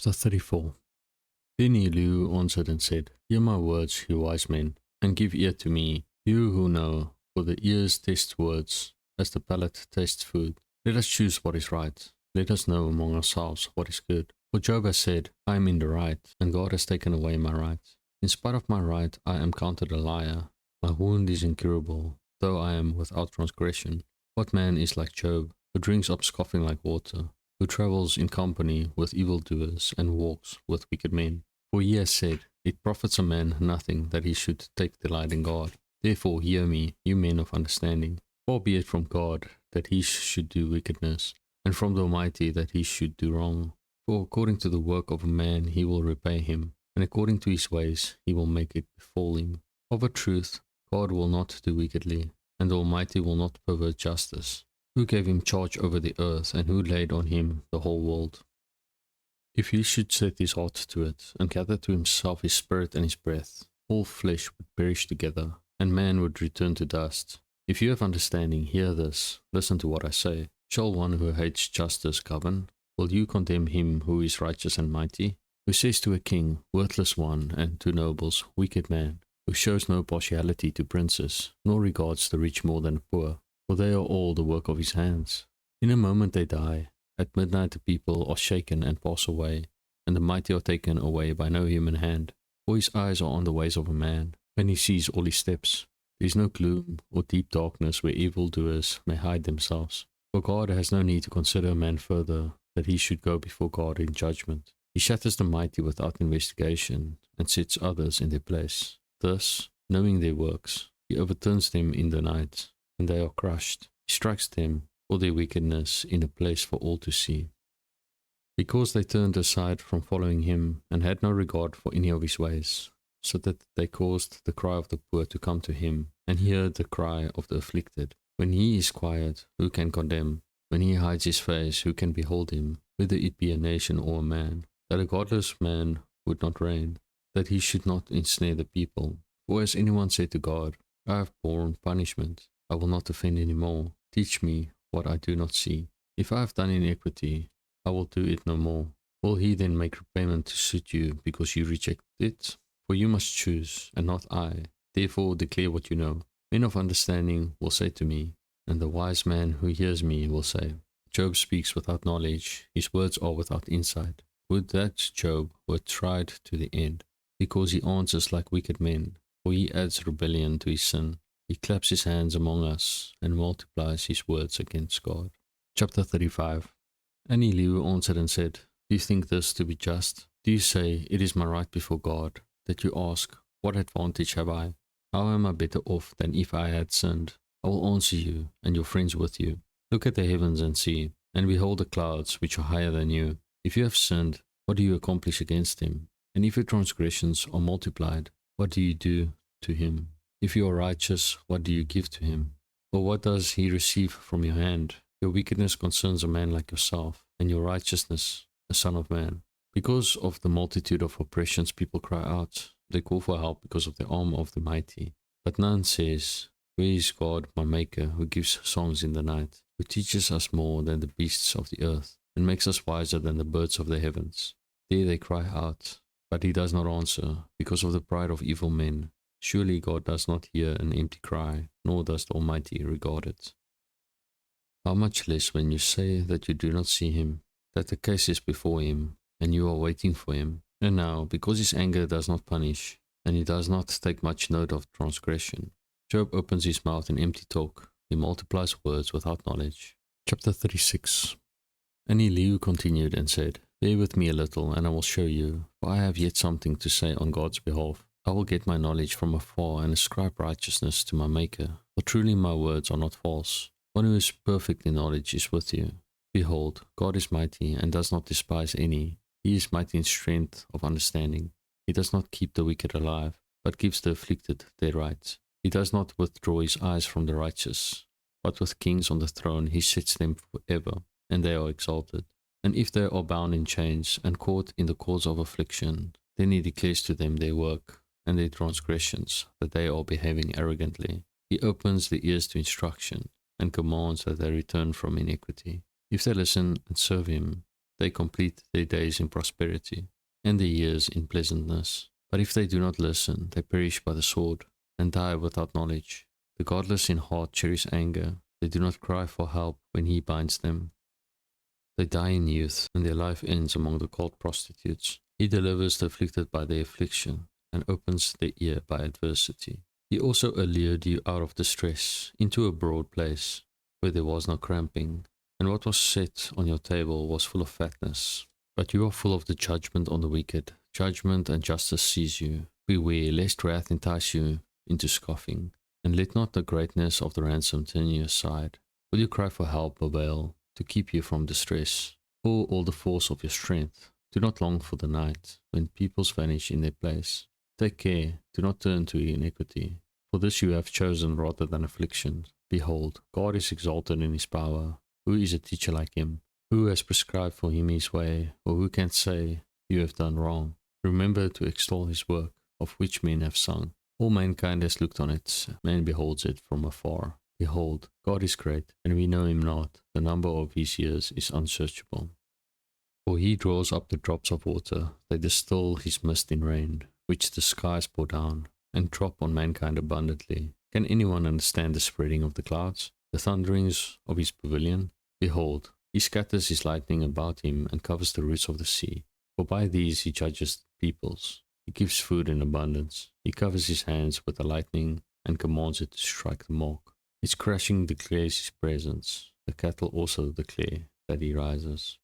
Chapter 34. Then Elihu answered and said, Hear my words, you wise men, and give ear to me, you who know, for the ears taste words, as the palate tastes food. Let us choose what is right. Let us know among ourselves what is good. For Job has said, I am in the right, and God has taken away my right. In spite of my right, I am counted a liar. My wound is incurable, though I am without transgression. What man is like Job, who drinks up scoffing like water, who travels in company with evildoers and walks with wicked men? For he has said, It profits a man nothing that he should take delight in God. Therefore hear me, you men of understanding. Far be it from God that he should do wickedness, and from the Almighty that he should do wrong. For according to the work of a man he will repay him, and according to his ways he will make it befall him. Of a truth, God will not do wickedly, and the Almighty will not pervert justice. Who gave him charge over the earth, and who laid on him the whole world? If he should set his heart to it, and gather to himself his spirit and his breath, all flesh would perish together, and man would return to dust. If you have understanding, hear this, listen to what I say. Shall one who hates justice govern? Will you condemn him who is righteous and mighty? Who says to a king, worthless one, and to nobles, wicked man? Who shows no partiality to princes, nor regards the rich more than the poor, for they are all the work of his hands. In a moment they die. At midnight the people are shaken and pass away, and the mighty are taken away by no human hand. For his eyes are on the ways of a man, and he sees all his steps. There is no gloom or deep darkness where evildoers may hide themselves. For God has no need to consider a man further, that he should go before God in judgment. He shatters the mighty without investigation, and sets others in their place. Thus, knowing their works, he overturns them in the night, and they are crushed. He strikes them for their wickedness in a place for all to see. Because they turned aside from following him, and had no regard for any of his ways, so that they caused the cry of the poor to come to him, and hear the cry of the afflicted. When he is quiet, who can condemn? When he hides his face, who can behold him? Whether it be a nation or a man, that a godless man would not reign, that he should not ensnare the people. For as anyone said to God, I have borne punishment, I will not offend any more. Teach me what I do not see. If I have done iniquity, I will do it no more. Will he then make repayment to suit you because you reject it? For you must choose, and not I. Therefore declare what you know. Men of understanding will say to me, and the wise man who hears me will say, Job speaks without knowledge, his words are without insight. Would that Job were tried to the end, because he answers like wicked men, for he adds rebellion to his sin. He claps his hands among us, and multiplies his words against God. Chapter 35. And Elihu answered and said, Do you think this to be just? Do you say, It is my right before God, that you ask, What advantage have I? How am I better off than if I had sinned? I will answer you, and your friends with you. Look at the heavens and see, and behold the clouds which are higher than you. If you have sinned, what do you accomplish against him? And if your transgressions are multiplied, what do you do to him? If you are righteous, what do you give to him? Or what does he receive from your hand? Your wickedness concerns a man like yourself, and your righteousness a son of man. Because of the multitude of oppressions people cry out. They call for help because of the arm of the mighty. But none says, Where is God, my Maker, who gives songs in the night, who teaches us more than the beasts of the earth, and makes us wiser than the birds of the heavens? There they cry out, but he does not answer, because of the pride of evil men. Surely God does not hear an empty cry, nor does the Almighty regard it. How much less when you say that you do not see him, that the case is before him, and you are waiting for him. And now, because his anger does not punish, and he does not take much note of transgression, Job opens his mouth in empty talk. He multiplies words without knowledge. Chapter 36. And Elihu continued and said, Bear with me a little, and I will show you, for I have yet something to say on God's behalf. I will get my knowledge from afar and ascribe righteousness to my Maker. For truly my words are not false. One who is perfect in knowledge is with you. Behold, God is mighty and does not despise any. He is mighty in strength of understanding. He does not keep the wicked alive, but gives the afflicted their rights. He does not withdraw his eyes from the righteous, but with kings on the throne he sets them forever, and they are exalted. And if they are bound in chains and caught in the cause of affliction, then he declares to them their work and their transgressions, that they are behaving arrogantly. He opens their ears to instruction, and commands that they return from iniquity. If they listen and serve him, they complete their days in prosperity, and their years in pleasantness. But if they do not listen, they perish by the sword, and die without knowledge. The godless in heart cherish anger. They do not cry for help when he binds them. They die in youth, and their life ends among the cold prostitutes. He delivers the afflicted by their affliction, and opens their ear by adversity. He also allured you out of distress into a broad place, where there was no cramping, and what was set on your table was full of fatness. But you are full of the judgment on the wicked. Judgment and justice seize you. Beware lest wrath entice you into scoffing, and let not the greatness of the ransom turn you aside. Will you cry for help avail to keep you from distress? Pour all the force of your strength. Do not long for the night, when peoples vanish in their place. Take care, do not turn to iniquity, for this you have chosen rather than affliction. Behold, God is exalted in his power. Who is a teacher like him? Who has prescribed for him his way, or who can say, you have done wrong? Remember to extol his work, of which men have sung. All mankind has looked on it, man beholds it from afar. Behold, God is great, and we know him not. The number of his years is unsearchable. For he draws up the drops of water, they distill his mist in rain, which the skies pour down, and drop on mankind abundantly. Can anyone understand the spreading of the clouds, the thunderings of his pavilion? Behold, he scatters his lightning about him, and covers the roots of the sea. For by these he judges peoples. He gives food in abundance. He covers his hands with the lightning, and commands it to strike the mark. Its crashing declares his presence. The cattle also declare that he rises.